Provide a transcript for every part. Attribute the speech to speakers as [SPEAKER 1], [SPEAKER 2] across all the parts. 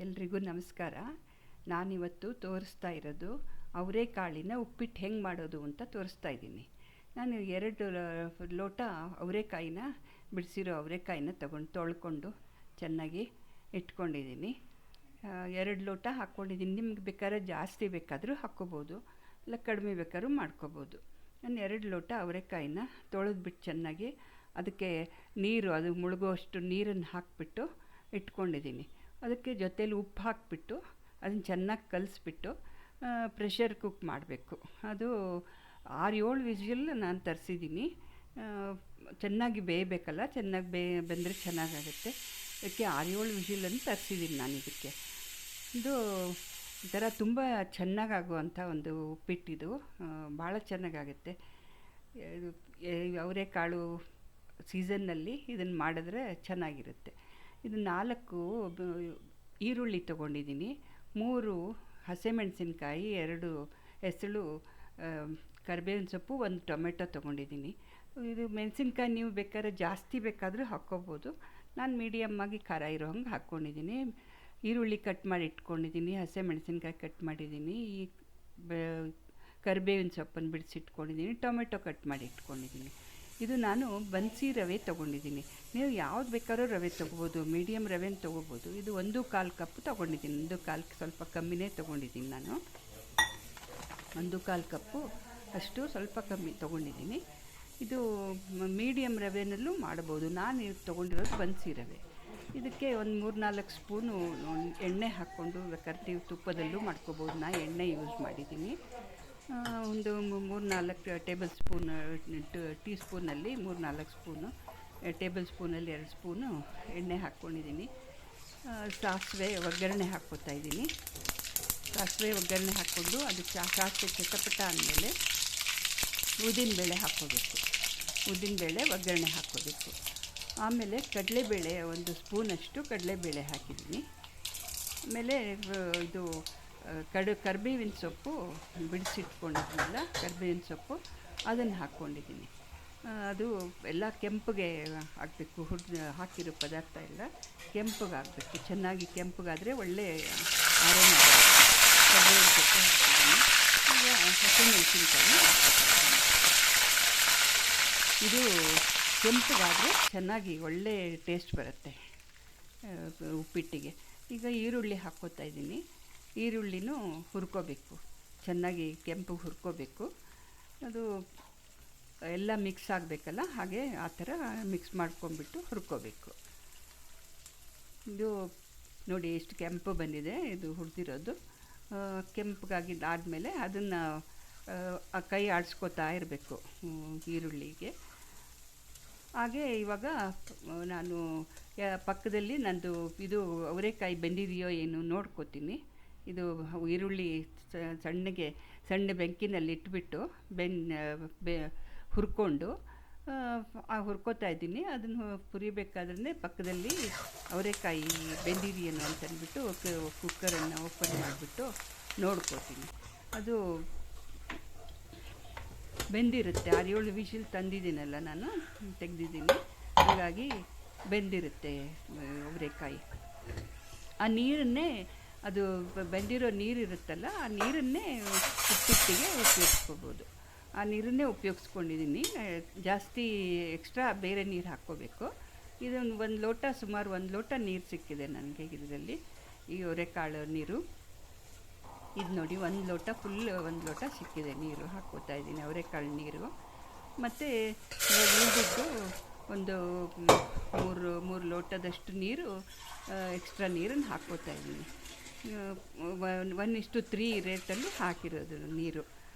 [SPEAKER 1] ಎಲ್ರಿಗೂ ನಮಸ್ಕಾರ. ನಾನಿವತ್ತು ತೋರಿಸ್ತಾ ಇರೋದು ಅವರೆಕಾಳಿನ ಉಪ್ಪಿಟ್ಟು ಹೆಂಗೆ ಮಾಡೋದು ಅಂತ ತೋರಿಸ್ತಾ ಇದ್ದೀನಿ. ನಾನು 2 ಲೋಟ ಅವರೆಕಾಯಿನ ಬಿಡಿಸಿರೋ ಅವರೆಕಾಯಿನ ತೊಳ್ಕೊಂಡು ಚೆನ್ನಾಗಿ ಇಟ್ಕೊಂಡಿದ್ದೀನಿ. 2 ಲೋಟ ಹಾಕ್ಕೊಂಡಿದ್ದೀನಿ. ನಿಮ್ಗೆ ಬೇಕಾದ್ರೆ ಜಾಸ್ತಿ ಬೇಕಾದರೂ ಹಾಕ್ಕೋಬೋದು, ಇಲ್ಲ ಕಡಿಮೆ ಬೇಕಾದ್ರೂ ಮಾಡ್ಕೋಬೋದು. ನಾನು 2 ಲೋಟ ಅವರೆಕಾಯಿನ ತೊಳೆದ್ಬಿಟ್ಟು ಚೆನ್ನಾಗಿ ಅದಕ್ಕೆ ನೀರು ಅದು ಮುಳುಗುವಷ್ಟು ನೀರನ್ನು ಹಾಕಿಬಿಟ್ಟು ಇಟ್ಕೊಂಡಿದ್ದೀನಿ. ಅದಕ್ಕೆ ಜೊತೇಲಿ ಉಪ್ಪು ಹಾಕಿಬಿಟ್ಟು ಅದನ್ನು ಚೆನ್ನಾಗಿ ಕಲಿಸ್ಬಿಟ್ಟು ಪ್ರೆಷರ್ ಕುಕ್ ಮಾಡಬೇಕು. ಅದು 6-7 ವಿಸಿಲ್ ನಾನು ತರಿಸಿದ್ದೀನಿ. ಚೆನ್ನಾಗಿ ಬೇಯಬೇಕಲ್ಲ, ಚೆನ್ನಾಗಿ ಬೆಂದರೆ ಚೆನ್ನಾಗಾಗುತ್ತೆ. ಅದಕ್ಕೆ 6-7 ವಿಸಿಲನ್ನು ತರಿಸಿದ್ದೀನಿ ನಾನು ಇದಕ್ಕೆ. ಇದು ಈ ಥರ ತುಂಬ ಚೆನ್ನಾಗಾಗುವಂಥ ಒಂದು ಉಪ್ಪಿಟ್ಟಿದು, ಭಾಳ ಚೆನ್ನಾಗಾಗುತ್ತೆ. ಅವರೆಕಾಳು ಸೀಸನ್ನಲ್ಲಿ ಇದನ್ನು ಮಾಡಿದ್ರೆ ಚೆನ್ನಾಗಿರುತ್ತೆ. ಇದು 4 ಈರುಳ್ಳಿ ತೊಗೊಂಡಿದ್ದೀನಿ, 3 ಹಸಿಮೆಣಸಿನ್ಕಾಯಿ, 2 ಹೆಸಳು, ಕರಿಬೇವಿನ ಸೊಪ್ಪು, 1 ಟೊಮೆಟೊ ತೊಗೊಂಡಿದ್ದೀನಿ. ಇದು ಮೆಣಸಿನ್ಕಾಯಿ ನೀವು ಬೇಕಾದ್ರೆ ಜಾಸ್ತಿ ಬೇಕಾದರೂ ಹಾಕ್ಕೋಬೋದು. ನಾನು ಮೀಡಿಯಮ್ಮಾಗಿ ಖಾರ ಇರೋ ಹಂಗೆ ಹಾಕ್ಕೊಂಡಿದ್ದೀನಿ. ಈರುಳ್ಳಿ ಕಟ್ ಮಾಡಿ ಇಟ್ಕೊಂಡಿದ್ದೀನಿ, ಹಸಿಮೆಣಸಿನ್ಕಾಯಿ ಕಟ್ ಮಾಡಿದ್ದೀನಿ, ಈ ಕರಿಬೇವಿನ ಸೊಪ್ಪನ್ನು ಬಿಡಿಸಿಟ್ಕೊಂಡಿದ್ದೀನಿ, ಟೊಮೆಟೊ ಕಟ್ ಮಾಡಿ ಇಟ್ಕೊಂಡಿದ್ದೀನಿ. ಇದು ನಾನು ಬನ್ಸಿ ರವೆ ತೊಗೊಂಡಿದ್ದೀನಿ. ನೀವು ಯಾವ್ದು ಬೇಕಾದ್ರೂ ರವೆ ತೊಗೋಬೋದು, ಮೀಡಿಯಮ್ ರವೆನ ತೊಗೋಬೋದು. ಇದು 1/4 ಕಪ್ ತೊಗೊಂಡಿದ್ದೀನಿ. 1/4 ಸ್ವಲ್ಪ ಕಮ್ಮಿನೇ ತೊಗೊಂಡಿದ್ದೀನಿ ನಾನು. 1/4 ಕಪ್ಪು ಅಷ್ಟು ಸ್ವಲ್ಪ ಕಮ್ಮಿ ತೊಗೊಂಡಿದ್ದೀನಿ. ಇದು ಮೀಡಿಯಮ್ ರವೆನಲ್ಲೂ ಮಾಡ್ಬೋದು. ನಾನು ತೊಗೊಂಡಿರೋದು ಬನ್ಸಿ ರವೆ. ಇದಕ್ಕೆ ಒಂದು 3-4 ಸ್ಪೂನು ಎಣ್ಣೆ ಹಾಕ್ಕೊಂಡು, ಬೇಕಾದ್ರೆ ನೀವು ತುಪ್ಪದಲ್ಲೂ ಮಾಡ್ಕೋಬೋದು. ನಾನು ಎಣ್ಣೆ ಯೂಸ್ ಮಾಡಿದ್ದೀನಿ. ಒಂದು 3-4 ಟೇಬಲ್ ಸ್ಪೂನ್, ಟೀ ಸ್ಪೂನಲ್ಲಿ 3-4 ಸ್ಪೂನು, ಟೇಬಲ್ ಸ್ಪೂನಲ್ಲಿ 2 ಸ್ಪೂನು ಎಣ್ಣೆ ಹಾಕ್ಕೊಂಡಿದ್ದೀನಿ. ಸಾಸಿವೆ ಒಗ್ಗರಣೆ ಹಾಕ್ಕೊತಾ ಇದ್ದೀನಿ. ಸಾಸಿವೆ ಒಗ್ಗರಣೆ ಹಾಕ್ಕೊಂಡು ಅದು ಸಾಸಿವೆ ಚಟಪಟ ಅಂದಮೇಲೆ ಉದ್ದಿನಬೇಳೆ ಹಾಕ್ಕೋಬೇಕು. ಉದ್ದಿನಬೇಳೆ ಒಗ್ಗರಣೆ ಹಾಕ್ಕೋಬೇಕು. ಆಮೇಲೆ ಕಡಲೆಬೇಳೆ 1 ಸ್ಪೂನಷ್ಟು ಕಡಲೆಬೇಳೆ ಹಾಕಿದ್ದೀನಿ. ಆಮೇಲೆ ಇದು ಕರಿಬೇವಿನ ಸೊಪ್ಪು ಬಿಡಿಸಿಟ್ಕೊಂಡಿದ್ನಲ್ಲ, ಕರಿಬೇವಿನ ಸೊಪ್ಪು ಅದನ್ನು ಹಾಕ್ಕೊಂಡಿದ್ದೀನಿ. ಅದು ಎಲ್ಲ ಕೆಂಪಗೆ ಆಗಬೇಕು. ಹಾಕಿರೋ ಪದಾರ್ಥ ಎಲ್ಲ ಕೆಂಪಗೆ ಆಗಬೇಕು. ಚೆನ್ನಾಗಿ ಕೆಂಪಗಾದರೆ ಒಳ್ಳೆ ಆರೋಗ್ಯ. ಕರಿಬೇವಿನ ಸೊಪ್ಪು ಹಾಕ್ತಿದ್ದೀನಿ. ಈಗ ಹಸಿಮೆಣಸಿನ್ಕಾಯಿ ಇದು ಕೆಂಪಗಾದರೆ ಚೆನ್ನಾಗಿ ಒಳ್ಳೆ ಟೇಸ್ಟ್ ಬರುತ್ತೆ ಉಪ್ಪಿಟ್ಟಿಗೆ. ಈಗ ಈರುಳ್ಳಿ ಹಾಕ್ಕೋತಾ ಇದ್ದೀನಿ. ಈರುಳ್ಳಿನೂ ಹುರ್ಕೋಬೇಕು, ಚೆನ್ನಾಗಿ ಕೆಂಪು ಹುರ್ಕೋಬೇಕು. ಅದು ಎಲ್ಲ ಮಿಕ್ಸ್ ಆಗಬೇಕಲ್ಲ, ಹಾಗೆ ಆ ಥರ ಮಿಕ್ಸ್ ಮಾಡ್ಕೊಂಬಿಟ್ಟು ಹುರ್ಕೋಬೇಕು. ಇದು ನೋಡಿ ಎಷ್ಟು ಕೆಂಪು ಬಂದಿದೆ, ಇದು ಹುರಿದಿರೋದು. ಕೆಂಪಗಾಗಿದ್ದಾದಮೇಲೆ ಅದನ್ನು ಕೈ ಆಡಿಸ್ಕೋತಾ ಇರಬೇಕು ಈರುಳ್ಳಿಗೆ. ಹಾಗೆ ಇವಾಗ ನಾನು ಪಕ್ಕದಲ್ಲಿ ನಂದು ಇದು ಅವರೆಕಾಯಿ ಬೆಂದಿದೆಯೋ ಏನು ನೋಡ್ಕೋತೀನಿ. ಇದು ಈರುಳ್ಳಿ ಸಣ್ಣ ಬೆಂಕಿನಲ್ಲಿ ಇಟ್ಬಿಟ್ಟು ಹುರ್ಕೊಂಡು ಹುರ್ಕೋತಾ ಇದ್ದೀನಿ. ಅದನ್ನು ಹುರಿಬೇಕಾದ್ರೆ ಪಕ್ಕದಲ್ಲಿ ಅವರೆಕಾಯಿ ಬೆಂದಿದೆಯೇನೋ ಅಂತಂದ್ಬಿಟ್ಟು ಕುಕ್ಕರನ್ನು ಓಪನ್ ಮಾಡಿಬಿಟ್ಟು ನೋಡ್ಕೋತೀನಿ. ಅದು ಬೆಂದಿರುತ್ತೆ. 6-7 ವಿಷಲ್ ತಂದಿದ್ದೀನಲ್ಲ, ನಾನು ತೆಗೆದಿದ್ದೀನಿ. ಹಾಗಾಗಿ ಬೆಂದಿರುತ್ತೆ ಅವರೆಕಾಯಿ. ಆ ನೀರನ್ನೇ, ಅದು ಬೆಂದಿರೋ ನೀರಿರುತ್ತಲ್ಲ, ಆ ನೀರನ್ನೇ ಉಪ್ಪಿಟ್ಟಿಗೆ ಉಪಯೋಗಿಸ್ಕೋಬೋದು. ಆ ನೀರನ್ನೇ ಉಪಯೋಗಿಸ್ಕೊಂಡಿದ್ದೀನಿ. ಜಾಸ್ತಿ ಎಕ್ಸ್ಟ್ರಾ ಬೇರೆ ನೀರು ಹಾಕ್ಕೋಬೇಕು. ಇದೊಂದು 1 ಲೋಟ, ಸುಮಾರು 1 ಲೋಟ ನೀರು ಸಿಕ್ಕಿದೆ ನನಗೆ ಇದರಲ್ಲಿ, ಈ ಅವರೆಕಾಳು ನೀರು. ಇದು ನೋಡಿ 1 ಲೋಟ, ಫುಲ್ 1 ಲೋಟ ಸಿಕ್ಕಿದೆ ನೀರು. ಹಾಕ್ಕೋತಾ ಇದ್ದೀನಿ ಅವರೆಕಾಳು ನೀರು. ಮತ್ತು ಉಳಿದಿದ್ದು ಒಂದು 3 ಲೋಟದಷ್ಟು ನೀರು, ಎಕ್ಸ್ಟ್ರಾ ನೀರನ್ನು ಹಾಕ್ಕೋತಾ ಇದ್ದೀನಿ. 1:3 ರೇಟಲ್ಲಿ ಹಾಕಿರೋದು ನೀರು.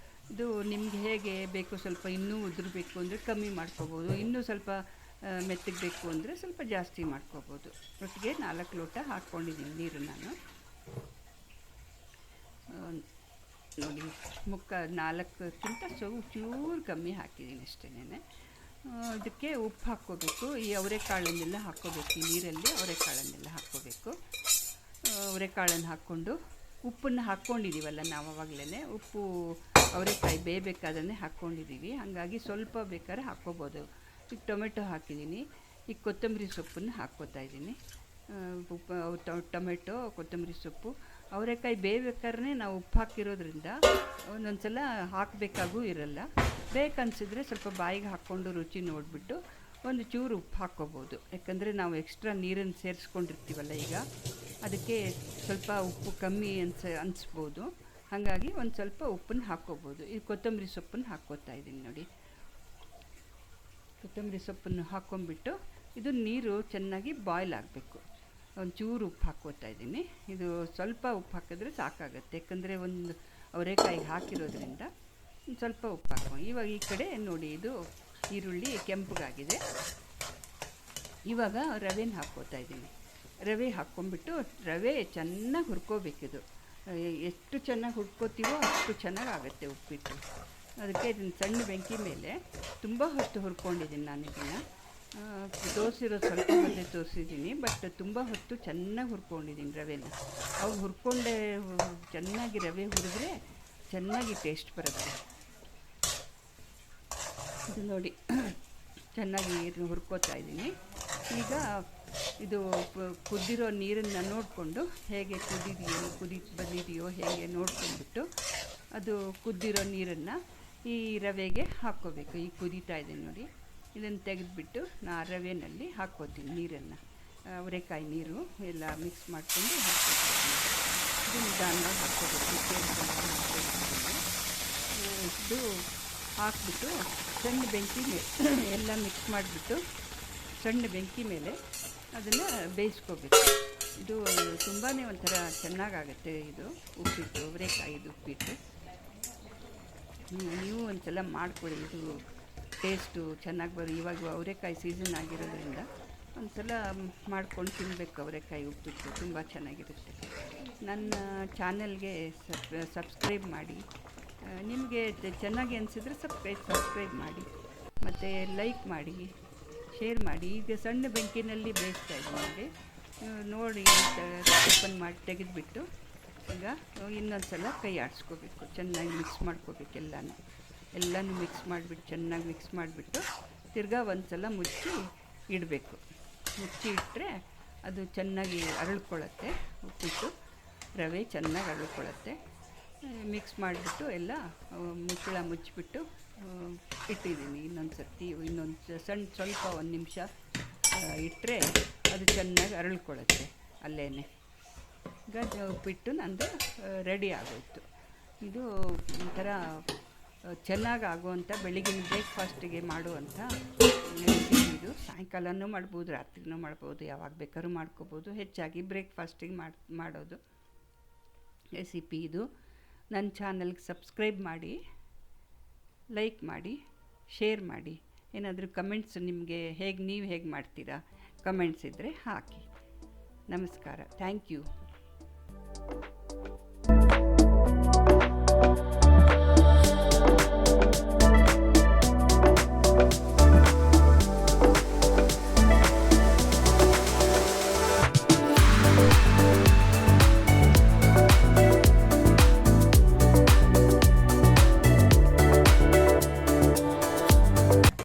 [SPEAKER 1] ಇದು ನಿಮ್ಗೆ ಹೇಗೆ ಬೇಕು, ಸ್ವಲ್ಪ ಇನ್ನೂ ಉದುರಬೇಕು ಅಂದರೆ ಕಮ್ಮಿ ಮಾಡ್ಕೋಬೋದು, ಇನ್ನೂ ಸ್ವಲ್ಪ ಮೆತ್ತಗೆ ಬೇಕು ಅಂದರೆ ಸ್ವಲ್ಪ ಜಾಸ್ತಿ ಮಾಡ್ಕೋಬೋದು. ಒಟ್ಟಿಗೆ 4 ಲೋಟ ಹಾಕ್ಕೊಂಡಿದ್ದೀನಿ ನೀರು ನಾನು. ನೋಡಿ 4ಕ್ಕಿಂತ ಚೂರು ಕಮ್ಮಿ ಹಾಕಿದ್ದೀನಿ ಅಷ್ಟೇನೆ. ಇದಕ್ಕೆ ಉಪ್ಪು ಹಾಕ್ಕೋಬೇಕು. ಈ ಅವರೆಕಾಳನ್ನೆಲ್ಲ ಹಾಕ್ಕೋಬೇಕು. ಈ ನೀರಲ್ಲಿ ಅವರೆಕಾಳನ್ನೆಲ್ಲ ಹಾಕ್ಕೋಬೇಕು. ಅವರೆಕಾಳನ್ನು ಹಾಕ್ಕೊಂಡು ಉಪ್ಪನ್ನು ಹಾಕ್ಕೊಂಡಿದ್ದೀವಲ್ಲ ನಾವು ಆವಾಗಲೇ, ಉಪ್ಪು ಅವರೆಕಾಯಿ ಬೇಯಬೇಕಾದ್ರೆ ಹಾಕ್ಕೊಂಡಿದ್ದೀವಿ. ಹಾಗಾಗಿ ಸ್ವಲ್ಪ ಬೇಕಾದ್ರೆ ಹಾಕ್ಕೋಬೋದು. ಈಗ ಟೊಮೆಟೊ ಹಾಕಿದ್ದೀನಿ. ಈಗ ಕೊತ್ತಂಬರಿ ಸೊಪ್ಪನ್ನು ಹಾಕ್ಕೋತಾ ಇದ್ದೀನಿ. ಉಪ್ಪು, ಟೊಮೆಟೊ, ಕೊತ್ತಂಬರಿ ಸೊಪ್ಪು, ಅವರೆಕಾಯಿ ಬೇಯಬೇಕಾದ್ರೆ ನಾವು ಉಪ್ಪು ಹಾಕಿರೋದ್ರಿಂದ ಒಂದೊಂದು ಸಲ ಹಾಕಬೇಕಾಗೂ ಇರಲ್ಲ. ಬೇಕನ್ಸಿದ್ರೆ ಸ್ವಲ್ಪ ಬಾಯಿಗೆ ಹಾಕ್ಕೊಂಡು ರುಚಿ ನೋಡಿಬಿಟ್ಟು ಒಂದು ಚೂರು ಉಪ್ಪು ಹಾಕ್ಕೋಬೋದು. ಯಾಕಂದರೆ ನಾವು ಎಕ್ಸ್ಟ್ರಾ ನೀರನ್ನು ಸೇರಿಸ್ಕೊಂಡಿರ್ತೀವಲ್ಲ ಈಗ, ಅದಕ್ಕೆ ಸ್ವಲ್ಪ ಉಪ್ಪು ಕಮ್ಮಿ ಅನಿಸ್ಬೋದು. ಹಾಗಾಗಿ ಒಂದು ಸ್ವಲ್ಪ ಉಪ್ಪನ್ನು ಹಾಕ್ಕೋಬೋದು. ಈ ಕೊತ್ತಂಬರಿ ಸೊಪ್ಪನ್ನು ಹಾಕ್ಕೋತಾ ಇದ್ದೀನಿ ನೋಡಿ. ಕೊತ್ತಂಬರಿ ಸೊಪ್ಪನ್ನು ಹಾಕ್ಕೊಂಬಿಟ್ಟು ಇದು ನೀರು ಚೆನ್ನಾಗಿ ಬಾಯ್ಲ್ ಆಗಬೇಕು. ಒಂಚೂರು ಉಪ್ಪು ಹಾಕ್ಕೋತಾ ಇದ್ದೀನಿ. ಇದು ಸ್ವಲ್ಪ ಉಪ್ಪು ಹಾಕಿದ್ರೆ ಸಾಕಾಗುತ್ತೆ, ಯಾಕಂದರೆ ಒಂದು ಅವರೆಕಾಯಿಗೆ ಹಾಕಿರೋದ್ರಿಂದ ಸ್ವಲ್ಪ ಉಪ್ಪು ಹಾಕೋ. ಇವಾಗ ಈ ಕಡೆ ನೋಡಿ, ಇದು ಈರುಳ್ಳಿ ಕೆಂಪಗಾಗಿದೆ. ಇವಾಗ ರವೆನ ಹಾಕ್ಕೋತಾ ಇದ್ದೀನಿ. ರವೆ ಹಾಕ್ಕೊಂಬಿಟ್ಟು ರವೆ ಚೆನ್ನಾಗಿ ಹುರ್ಕೋಬೇಕಿದು. ಎಷ್ಟು ಚೆನ್ನಾಗಿ ಹುರ್ಕೋತೀವೋ ಅಷ್ಟು ಚೆನ್ನಾಗಾಗುತ್ತೆ ಉಪ್ಪಿಟ್ಟು. ಅದಕ್ಕೆ ಇದನ್ನು ಸಣ್ಣ ಬೆಂಕಿ ಮೇಲೆ ತುಂಬ ಹೊತ್ತು ಹುರ್ಕೊಂಡಿದ್ದೀನಿ ನಾನು. ಇದನ್ನು ತೋರಿಸಿರೋದು ಸ್ವಲ್ಪ ಹೊತ್ತೇ ತೋರಿಸಿದ್ದೀನಿ, ಬಟ್ ತುಂಬ ಹೊತ್ತು ಚೆನ್ನಾಗಿ ಹುರ್ಕೊಂಡಿದ್ದೀನಿ ರವೆನ. ಅವು ಹುರ್ಕೊಂಡೆ ಚೆನ್ನಾಗಿ ರವೆ ಹುರಿದ್ರೆ ಚೆನ್ನಾಗಿ ಟೇಸ್ಟ್ ಬರುತ್ತೆ. ಇದು ನೋಡಿ ಚೆನ್ನಾಗಿ ಹುರ್ಕೋತಾ ಇದ್ದೀನಿ. ಈಗ ಇದು ಕುದ್ದಿರೋ ನೀರನ್ನು ನೋಡಿಕೊಂಡು ಹೇಗೆ ಬಂದಿದೆಯೋ ಹೇಗೆ ನೋಡ್ಕೊಂಡ್ಬಿಟ್ಟು ಅದು ಕುದ್ದಿರೋ ನೀರನ್ನು ಈ ರವೆಗೆ ಹಾಕ್ಕೋಬೇಕು. ಈಗ ಕುದೀತಾ ಇದೆ ನೋಡಿ. ಇದನ್ನು ತೆಗೆದುಬಿಟ್ಟು ರವೆನಲ್ಲಿ ಹಾಕ್ಕೋತೀನಿ ನೀರನ್ನು, ಅವರೆಕಾಯಿ ನೀರು ಎಲ್ಲ ಮಿಕ್ಸ್ ಮಾಡಿಕೊಂಡು ಹಾಕ್ಕೋತೀನಿ. ಇದು ನಿಧಾನವಾಗಿ ಹಾಕ್ಕೋಬೇಕು. ಇದು ಹಾಕ್ಬಿಟ್ಟು ಸಣ್ಣ ಬೆಂಕಿ ಮೇಲೆ ಎಲ್ಲ ಮಿಕ್ಸ್ ಮಾಡಿಬಿಟ್ಟು ಸಣ್ಣ ಬೆಂಕಿ ಮೇಲೆ ಅದನ್ನು ಬೇಯಿಸ್ಕೋಬೇಕು. ಇದು ತುಂಬಾ ಒಂಥರ ಚೆನ್ನಾಗಾಗತ್ತೆ ಇದು ಉಪ್ಪಿಟ್ಟು, ಅವರೆಕಾಯಿದು ಉಪ್ಪಿಟ್ಟು. ನೀವು ಒಂದು ಸಲ ಮಾಡಿಕೊಡಿ, ಇದು ಟೇಸ್ಟು ಚೆನ್ನಾಗಿ ಇವಾಗ ಅವರೆಕಾಯಿ ಸೀಸನ್ ಆಗಿರೋದ್ರಿಂದ ಒಂದು ಸಲ ಮಾಡ್ಕೊಂಡು ತಿನ್ನಬೇಕು. ಅವರೆಕಾಯಿ ಉಪ್ಪಿಟ್ಟು ತುಂಬ ಚೆನ್ನಾಗಿರುತ್ತೆ. ನನ್ನ ಚಾನಲ್ಗೆ ಸಬ್ಸ್ಕ್ರೈಬ್ ಮಾಡಿ. ನಿಮಗೆ ಚೆನ್ನಾಗಿ ಅನಿಸಿದ್ರೆ ಸಬ್ಸ್ಕ್ರೈಬ್ ಮಾಡಿ, ಮತ್ತು ಲೈಕ್ ಮಾಡಿ, ಶೇರ್ ಮಾಡಿ. ಈಗ ಸಣ್ಣ ಬೆಂಕಿನಲ್ಲಿ ಬೇಯಿಸ್ತಾ ಇದ್ದೀನಿ ನೋಡಿ. ಓಪನ್ ಮಾಡಿ ತೆಗೆದುಬಿಟ್ಟು ಈಗ ಇನ್ನೊಂದು ಸಲ ಕೈ ಆಡಿಸ್ಕೋಬೇಕು, ಚೆನ್ನಾಗಿ ಮಿಕ್ಸ್ ಮಾಡ್ಕೋಬೇಕು. ಎಲ್ಲನೂ ಮಿಕ್ಸ್ ಮಾಡಿಬಿಟ್ಟು ಚೆನ್ನಾಗಿ ಮಿಕ್ಸ್ ಮಾಡಿಬಿಟ್ಟು ತಿರ್ಗಾ ಒಂದು ಸಲ ಮುಚ್ಚಿ ಇಡಬೇಕು. ಮುಚ್ಚಿ ಇಟ್ಟರೆ ಅದು ಚೆನ್ನಾಗಿ ಅರಳ್ಕೊಳ್ಳುತ್ತೆ. ಉಪ್ಪಿಟ್ಟು ರವೆ ಚೆನ್ನಾಗಿ ಅರಳ್ಕೊಳ್ಳುತ್ತೆ. ಮಿಕ್ಸ್ ಮಾಡಿಬಿಟ್ಟು ಎಲ್ಲ ಮುಚ್ಚಳ ಮುಚ್ಚಿಬಿಟ್ಟು ಇಟ್ಟಿದ್ದೀನಿ. ಇನ್ನೊಂದು ಸ್ವಲ್ಪ ಒಂದು ನಿಮಿಷ ಇಟ್ಟರೆ ಅದು ಚೆನ್ನಾಗಿ ಅರಳ್ಕೊಳ್ಳುತ್ತೆ ಅಲ್ಲೇ. ಈಗ ಉಪ್ಪಿಟ್ಟು ನಂದು ರೆಡಿ ಆಗೋಯಿತು. ಇದು ಒಂಥರ ಚೆನ್ನಾಗಾಗುವಂಥ ಬೆಳಗಿನ ಬ್ರೇಕ್ಫಾಸ್ಟಿಗೆ ಮಾಡುವಂಥ ರೆಸಿಪಿ ಇದು. ಸಾಯಂಕಾಲನೂ ಮಾಡ್ಬೋದು, ರಾತ್ರಿನೂ ಮಾಡ್ಬೋದು, ಯಾವಾಗ ಬೇಕಾದ್ರೂ ಮಾಡ್ಕೋಬೋದು. ಹೆಚ್ಚಾಗಿ ಬ್ರೇಕ್ಫಾಸ್ಟಿಗೆ ಮಾಡೋದು ರೆಸಿಪಿ ಇದು. ನನ್ನ ಚಾನಲ್ಗೆ ಸಬ್ಸ್ಕ್ರೈಬ್ ಮಾಡಿ, ಲೈಕ್ ಮಾಡಿ, ಶೇರ್ ಮಾಡಿ. ಏನಾದರೂ ಕಮೆಂಟ್ಸ್ ನಿಮಗೆ ನೀವು ಹೇಗೆ ಮಾಡ್ತೀರಾ ಕಮೆಂಟ್ಸ್ ಇದ್ದರೆ ಹಾಕಿ. ನಮಸ್ಕಾರ. Thank you.